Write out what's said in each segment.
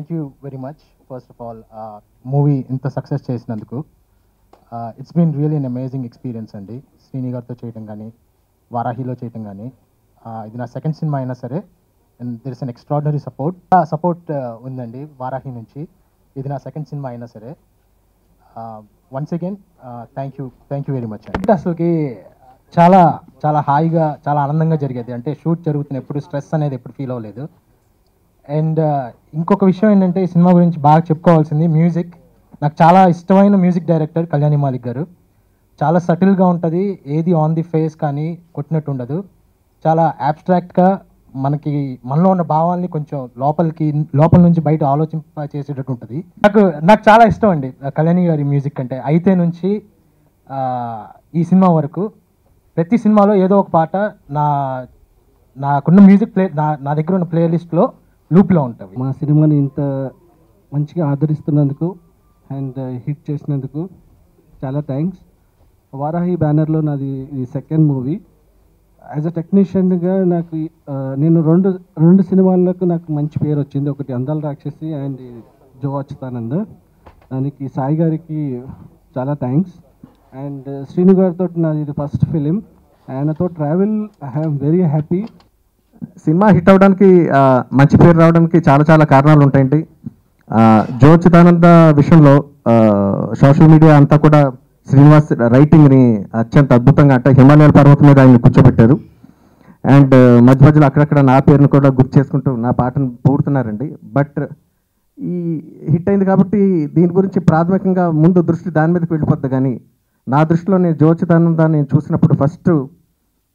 Thank you very much first of all movie ఇంత success చేసినందుకు. It's been really an amazing experience అండి. శ్రీని గారితో చేయటం కానీ, వారాహిలో చేయటం కానీ, ఇది నా సెకండ్ సినిమా అయినా సరే, and there is an extraordinary support ఉందండి వారాహి నుంచి. ఇది నా సెకండ్ సినిమా అయినా సరే. Once again thank you very much అండి. అసలుకి చాలా చాలా హాయిగా, చాలా ఆనందంగా జరిగేది. అంటే షూట్ జరుగుతున్న ఎప్పుడు స్ట్రెస్ అనేది ఎప్పుడు ఫీల్ అవ్వలేదు. అండ్ ఇంకొక విషయం ఏంటంటే, ఈ సినిమా గురించి బాగా చెప్పుకోవాల్సింది మ్యూజిక్. నాకు చాలా ఇష్టమైన మ్యూజిక్ డైరెక్టర్ కళ్యాణి మాలిక్ గారు. చాలా సటిల్గా ఉంటుంది, ఏది ఆన్ ది ఫేస్ కానీ కొట్టినట్టు ఉండదు. చాలా యాబ్స్ట్రాక్ట్గా మనకి మనలో ఉన్న భావాల్ని కొంచెం లోపల నుంచి బయట ఆలోచింప చేసేటట్టు ఉంటుంది. నాకు చాలా ఇష్టం అండి కళ్యాణి గారి మ్యూజిక్ అంటే. అయితే నుంచి ఈ సినిమా వరకు ప్రతి సినిమాలో ఏదో ఒక పాట నాకున్న మ్యూజిక్ నా దగ్గర ఉన్న ప్లేలిస్ట్లో లూప్లో ఉంటుంది. మా సినిమాని ఇంత మంచిగా ఆదరిస్తున్నందుకు అండ్ హిట్ చేసినందుకు చాలా థ్యాంక్స్. వారాహి బ్యానర్లో నాది ఇది సెకండ్ మూవీ. యాజ్ అ టెక్నీషియన్గా నాకు నేను రెండు సినిమాలకు నాకు మంచి పేరు వచ్చింది. ఒకటి అందాల రాక్షసి అండ్ జో అచ్యుతానంద్. దానికి సాయి గారికి చాలా థ్యాంక్స్. అండ్ శ్రీను గారితో నాది ఇది ఫస్ట్ ఫిలిం. ఆయనతో travel I'm very happy. Cinema hit అవ్వడానికి మంచి పేరు రావడానికి చాలా చాలా కారణాలు ఉంటాయండి. జో అచ్యుతానంద విషయంలో సోషల్ మీడియా అంతా కూడా శ్రీనివాస్ రైటింగ్ని అత్యంత అద్భుతంగా, అంటే హిమాలయాల పర్వతం మీద ఆయన కూర్చోబెట్టారు. అండ్ మధ్య మధ్యలో అక్కడక్కడ నా పేరును కూడా గుర్తు చేసుకుంటూ నా పాటను పూడుతున్నారండి. బట్ ఈ హిట్ అయింది కాబట్టి దీని గురించి ప్రాథమికంగా ముందు దృష్టి దాని మీదకి వెళ్ళిపోద్ది. కానీ నా దృష్టిలో నేను జో అచ్యుతానందాన్ని చూసినప్పుడు ఫస్ట్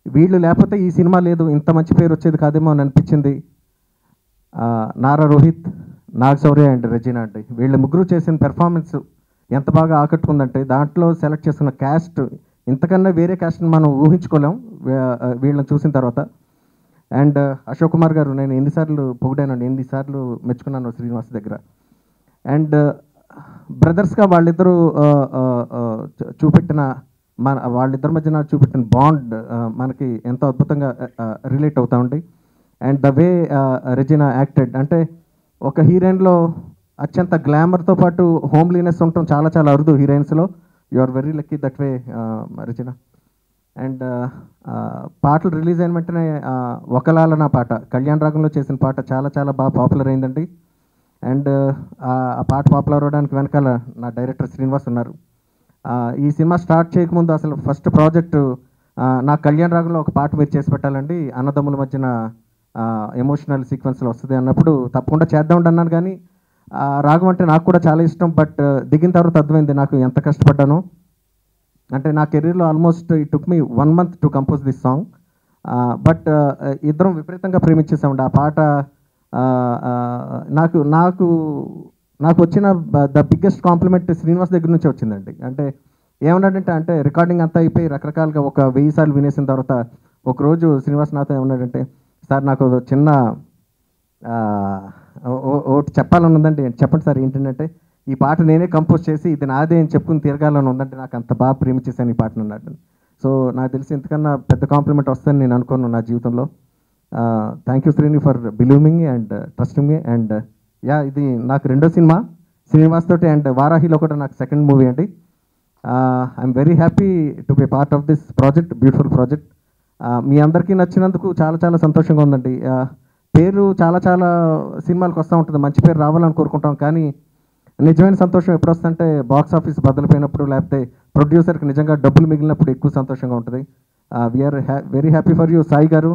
వీళ్ళు లేకపోతే ఈ సినిమా లేదు, ఇంత మంచి పేరు వచ్చేది కాదేమో అని అనిపించింది. నారా రోహిత్, నాగ్ శౌర్య అండ్ రెజీనా అండి, వీళ్ళ ముగ్గురు చేసిన పెర్ఫార్మెన్స్ ఎంత బాగా ఆకట్టుకుందంటే, దాంట్లో సెలెక్ట్ చేస్తున్న క్యాస్ట్ ఇంతకన్నా వేరే క్యాస్ట్ని మనం ఊహించుకోలేం వీళ్ళని చూసిన తర్వాత. అండ్ అశోక్ కుమార్ గారు, నేను ఎన్నిసార్లు పొగిడానండి, ఎన్నిసార్లు మెచ్చుకున్నాను శ్రీనివాస్ దగ్గర. అండ్ బ్రదర్స్గా వాళ్ళిద్దరూ చూపెట్టిన వాళ్ళిద్దరి మధ్యన చూపెట్టిన బాండ్ మనకి ఎంతో అద్భుతంగా రిలేట్ అవుతా ఉంది. And the way Regina acted, అంటే ఒక హీరోయిన్లో అత్యంత గ్లామర్తో పాటు హోమ్లీనెస్ ఉండటం చాలా చాలా అరుదు హీరోయిన్స్లో. You are very lucky that way Regina. And పాటలు రిలీజ్ అయిన వెంటనే ఒకలాలన పాట, కళ్యాణ్ రాగంలో చేసిన పాట చాలా చాలా బాగా పాపులర్ అయిందండి. అండ్ ఆ పాట పాపులర్ అవడానికి వెనకాల నా డైరెక్టర్ శ్రీనివాస్ ఉన్నారు. ఈ సినిమా స్టార్ట్ చేయకముందు అసలు ఫస్ట్ ప్రాజెక్టు నా కళ్యాణ్ రాగంలో ఒక పాట మీరు చేసి పెట్టాలండి, అన్నదమ్ముల మధ్యన ఎమోషనల్ సీక్వెన్స్లో వస్తుంది అన్నప్పుడు తప్పకుండా చేద్దాం అన్నాను. కానీ రాగం అంటే నాకు కూడా చాలా ఇష్టం. బట్ దిగిన తర్వాత అర్థమైంది నాకు ఎంత కష్టపడ్డాను. అంటే నా కెరీర్లో almost it took me 1 month to compose this song. But ఇద్దరం విపరీతంగా ప్రేమించేసామండి ఆ పాట. నాకు నాకు నాకు వచ్చిన ద బిగ్గెస్ట్ కాంప్లిమెంట్ శ్రీనివాస్ దగ్గర నుంచి వచ్చిందండి. అంటే ఏమన్నాడంటే, అంటే రికార్డింగ్ అంతా అయిపోయి రకరకాలుగా ఒక 1000 సార్లు వినేసిన తర్వాత ఒకరోజు శ్రీనివాస్ నాతో ఏమన్నాడంటే, సార్ నాకు చిన్న ఒకటి చెప్పాలని ఉందండి. చెప్పండి సార్ ఏంటంటే, ఈ పాట నేనే కంపోజ్ చేసి ఇది నాదే అని చెప్పుకుని తిరగాలని ఉందంటే, నాకు అంత బాగా ప్రేమించేసాను ఈ పాటను అన్నాడు. సో నాకు తెలిసి ఇంతకన్నా పెద్ద కాంప్లిమెంట్ వస్తుందని నేను అనుకోను నా జీవితంలో. Thank you Srini for believing me and trusting me. And ఇది నాకు రెండో సినిమా శ్రీనివాస్ తోటి. అండ్ వారాహిలో కూడా నాకు సెకండ్ మూవీ అండి. I'm very happy to be part of this project, beautiful project. మీ అందరికీ నచ్చినందుకు చాలా చాలా సంతోషంగా ఉందండి. పేరు చాలా చాలా సినిమాలకు వస్తూ ఉంటుంది, మంచి పేరు రావాలని కోరుకుంటాం. కానీ నిజమైన సంతోషం ఎప్పుడు వస్తుందంటే బాక్స్ ఆఫీస్ బదులైపోయినప్పుడు, లేకపోతే ప్రొడ్యూసర్కి నిజంగా డబ్బులు మిగిలినప్పుడు ఎక్కువ సంతోషంగా ఉంటుంది. We are very happy for you Sai garu.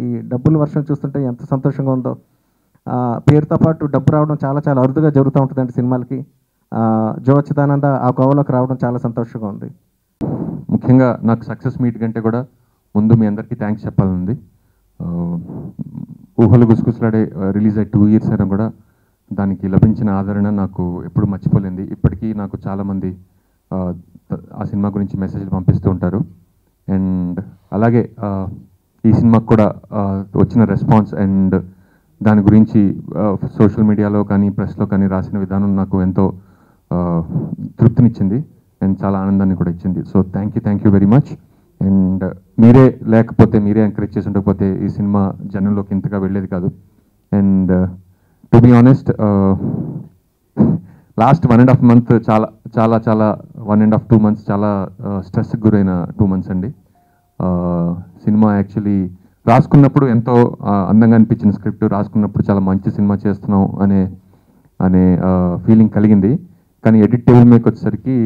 ఈ డబ్బుల వర్షం చూస్తుంటే ఎంత సంతోషంగా ఉందో. పేరుతో పాటు డబ్బు రావడం చాలా చాలా అరుదుగా జరుగుతూ ఉంటుందండి సినిమాలకి. జో అచ్యుతానంద ఆ కోవలోకి రావడం చాలా సంతోషంగా ఉంది. ముఖ్యంగా నాకు సక్సెస్ మీట్ కంటే కూడా ముందు మీ అందరికీ థ్యాంక్స్ చెప్పాలనుంది. ఊహలు గుసగుసలాడే రిలీజ్ అయ్యి 2 years అయినా కూడా దానికి లభించిన ఆదరణ నాకు ఎప్పుడు మర్చిపోలేంది. ఇప్పటికీ నాకు చాలామంది ఆ సినిమా గురించి మెసేజ్లు పంపిస్తూ ఉంటారు. అండ్ అలాగే ఈ సినిమాకు కూడా వచ్చిన రెస్పాన్స్ అండ్ దాని గురించి సోషల్ మీడియాలో కానీ ప్రెస్లో కానీ రాసిన విధానం నాకు ఎంతో తృప్తినిచ్చింది అండ్ చాలా ఆనందాన్ని కూడా ఇచ్చింది. So thank you very much. And మీరే లేకపోతే, మీరే ఎంకరేజ్ చేసి ఉండకపోతే ఈ సినిమా జనంలోకి ఇంతగా వెళ్ళేది కాదు. And to be honest last 1.5 month చాలా చాలా చాలా 1.5 2 months చాలా స్ట్రెస్కి గురైన 2 months అండి. సినిమా యాక్చువల్లీ రాసుకున్నప్పుడు ఎంతో అందంగా అనిపించిన స్క్రిప్ట్, రాసుకున్నప్పుడు చాలా మంచి సినిమా చేస్తున్నాం అనే ఫీలింగ్ కలిగింది. కానీ ఎడిట్ టేబుల్ మీదకి వచ్చేసరికి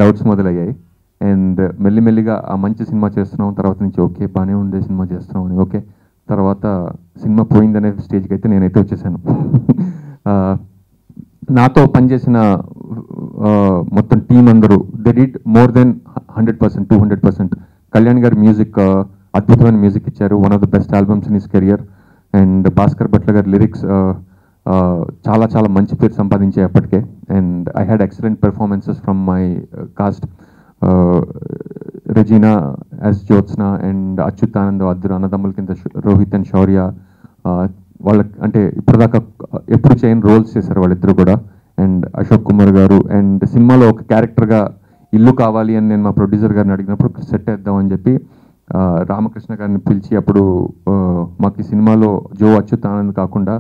డౌట్స్ మొదలయ్యాయి. అండ్ మెల్లిమెల్లిగా ఆ మంచి సినిమా చేస్తున్నాం, తర్వాత నుంచి ఓకే బాగానే ఉండే సినిమా చేస్తున్నాం అని ఓకే, తర్వాత సినిమా పోయిందనే స్టేజ్కి అయితే నేనైతే వచ్చేసాను. నాతో పనిచేసిన మొత్తం టీం అందరూ they did more than 100%, 200%. Kalyan గారి మ్యూజిక్ అద్భుతమైన మ్యూజిక్ ఇచ్చారు, one of the best albums in his career. And Bhaskar Bhatla గారి లిరిక్స్ చాలా చాలా మంచి పేరు సంపాదించాయి అప్పటికే. And I had excellent performances from my cast. Regina as Jyotsna and Achyutanand అద్దరు అన్నదమ్ముల కింద రోహిత్ అండ్ శౌర్య, వాళ్ళకి అంటే ఇప్పటిదాకా ఎప్పుడు చేయని రోల్స్ చేశారు వాళ్ళిద్దరు కూడా. అండ్ అశోక్ కుమార్ గారు, అండ్ సినిమాలో ఒక క్యారెక్టర్గా ఇల్లు కావాలి అని నేను మా ప్రొడ్యూసర్ గారిని అడిగినప్పుడు సెట్ వేద్దామని చెప్పి రామకృష్ణ గారిని పిలిచి అప్పుడు మాకు ఈ సినిమాలో జో అచ్యుతానంద్ కాకుండా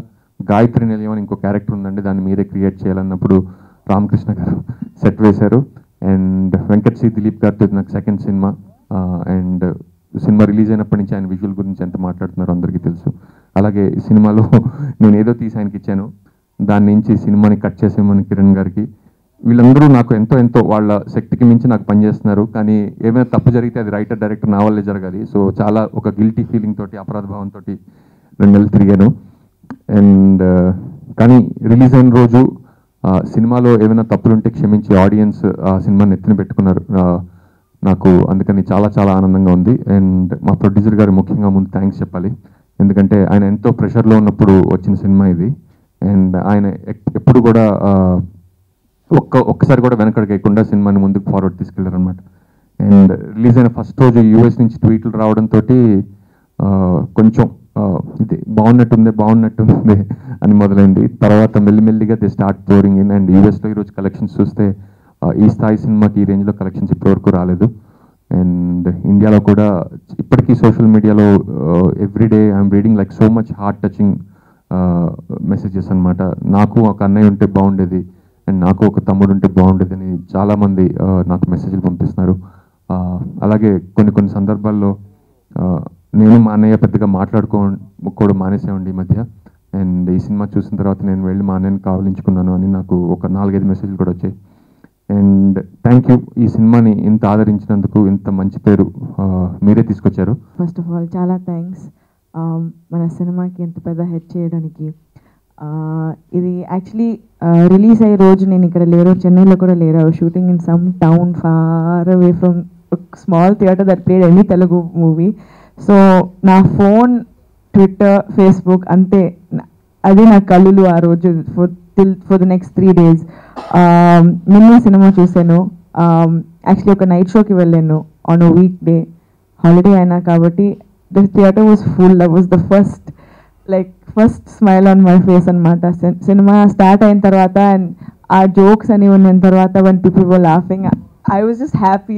గాయత్రి నిలయం అని ఇంకో క్యారెక్టర్ ఉందండి, దాన్ని మీరే క్రియేట్ చేయాలన్నప్పుడు రామకృష్ణ గారు సెట్ వేశారు. అండ్ వెంకట్ సి దిలీప్ గారితో నాకు second cinema. And cinema release అయినప్పటి నుంచి ఆయన విజువల్ గురించి ఎంత మాట్లాడుతున్నారో అందరికీ తెలుసు. అలాగే ఈ సినిమాలో నేను ఏదో తీసి ఆయనకి ఇచ్చాను, దాని నుంచి సినిమాని కట్ చేసేమని కిరణ్ గారికి, వీళ్ళందరూ నాకు ఎంతో వాళ్ళ శక్తికి మించి నాకు పనిచేస్తున్నారు. కానీ ఏమైనా తప్పు జరిగితే అది రైటర్ డైరెక్టర్ నా వల్లే జరగాలి. సో చాలా ఒక గిల్టీ ఫీలింగ్ తోటి, అపరాధ భావంతో 2 నెలలు తిరిగాను. అండ్ కానీ రిలీజ్ అయిన రోజు సినిమాలో ఏమైనా తప్పులుంటే క్షమించి ఆడియన్స్ ఆ సినిమాని ఎత్తిన పెట్టుకున్నారు నాకు, అందుకని చాలా చాలా ఆనందంగా ఉంది. అండ్ మా ప్రొడ్యూసర్ గారు ముఖ్యంగా ముందు థ్యాంక్స్ చెప్పాలి, ఎందుకంటే ఆయన ఎంతో ప్రెషర్లో ఉన్నప్పుడు వచ్చిన సినిమా ఇది. అండ్ ఆయన ఎప్పుడు కూడా ఒక్కసారి కూడా వెనకడికేయకుండా సినిమాని ముందుకు ఫార్వర్డ్ తీసుకెళ్లారు అనమాట. అండ్ రిలీజ్ అయిన ఫస్ట్ రోజు యూఎస్ నుంచి ట్వీట్లు రావడంతో కొంచెం ఇది బాగున్నట్టుంది అని మొదలైంది. తర్వాత మెల్లిమెల్లిగా they start pouring in. And యూఎస్లో ఈరోజు కలెక్షన్స్ చూస్తే ఈ స్థాయి సినిమాకి ఈ రేంజ్లో కలెక్షన్స్ ఇప్పటివరకు రాలేదు. అండ్ ఇండియాలో కూడా ఇప్పటికీ సోషల్ మీడియాలో everyday I'm reading like so much heart touching messages అనమాట. నాకు ఒక అన్నయ్య ఉంటే బాగుండేది, అండ్ నాకు ఒక తమ్ముడు ఉంటే బాగుండేది అని చాలామంది నాకు మెసేజ్లు పంపిస్తున్నారు. అలాగే కొన్ని సందర్భాల్లో నేను మా అన్నయ్య పెద్దగా మాట్లాడుకోవడం మానేసామండి ఈ మధ్య. అండ్ ఈ సినిమా చూసిన తర్వాత నేను వెళ్ళి మా అన్నయ్యని కావలించుకున్నాను అని నాకు ఒక 4-5 మెసేజ్లు కూడా వచ్చాయి. అండ్ థ్యాంక్ యూ, ఈ సినిమాని ఇంత ఆదరించినందుకు, ఇంత మంచి పేరు మీరే తీసుకొచ్చారు. ఫస్ట్ ఆఫ్ ఆల్ చాలా థ్యాంక్స్ మన సినిమాకి ఇంత పెద్ద హెడ్ చేయడానికి. ఇది యాక్చువల్లీ రిలీజ్ అయ్యే రోజు నేను ఇక్కడ లేరు, చెన్నైలో కూడా లేరు. Shooting in some town far away from small theatre that played any Telugu movie. So నా ఫోన్, ట్విట్టర్, ఫేస్బుక్ అంతే, అది నా కళ్ళు ఆ రోజు ఫర్ ద నెక్స్ట్ 3 days. నిన్న సినిమా చూశాను, యాక్చువల్లీ ఒక నైట్ షోకి వెళ్ళాను on a week day, holiday అయినా కాబట్టి. The theatre was full. That was the first smile on my face అనమాట. సినిమా స్టార్ట్ అయిన తర్వాత అండ్ ఆ జోక్స్ అని ఉన్న తర్వాత one people were laughing, I was just happy.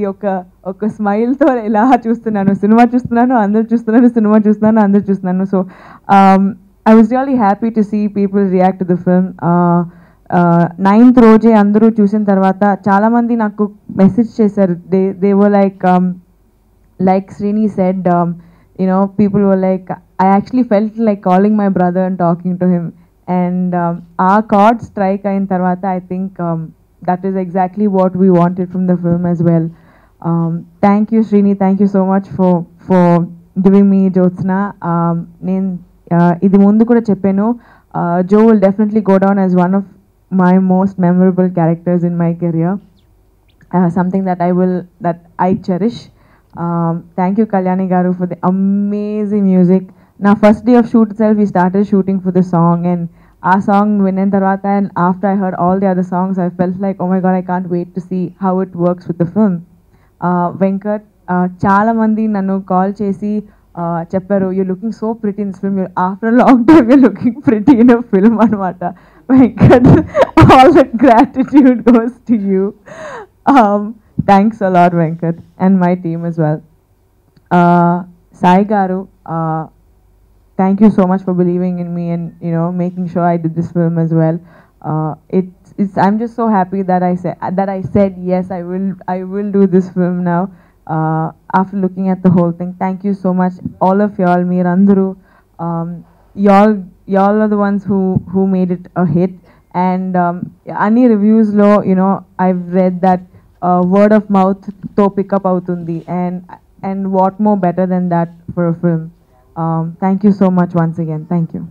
ఒక స్మైల్తో ఇలా చూస్తున్నాను, సినిమా చూస్తున్నాను, అందరు చూస్తున్నాను, సినిమా చూస్తున్నాను, అందరు చూస్తున్నాను. So I was really happy to see people react to the film. 9th రోజే అందరూ చూసిన తర్వాత చాలామంది నాకు మెసేజ్ చేశారు. They were like Srini said, people were like, I actually felt like calling my brother and talking to him. And our chord strike ayin tarvata, I think that is exactly what we wanted from the film as well. Thank you Srini, thank you so much for giving me Jyotsna. Nen idi mundu kuda cheppanu, Joe will definitely go down as one of my most memorable characters in my career. Something that I cherish. Thank you Kalyani garu for the amazing music. Now first day of shoot itself we started shooting for the song, and our song winning tarvata, and after I heard all the other songs I felt like, oh my god, I can't wait to see how it works with the film. Venkat, chaala mandi nannu call chesi చెప్పారు, you're looking so pretty in this film, after a long time you're looking pretty in a film anamata. Venkat, all the gratitude goes to you. Thanks a lot Venkat and my team as well. Sai garu, thank you so much for believing in me and making sure I did this film as well. I'm just so happy that I said yes, I will do this film now. After looking at the whole thing, thank you so much, all of y'all, Meerandru. Y'all are the ones who made it a hit. And any reviews lo, I've read that word of mouth to pick up avutundi, and what more better than that for a film. Thank you so much once again. Thank you.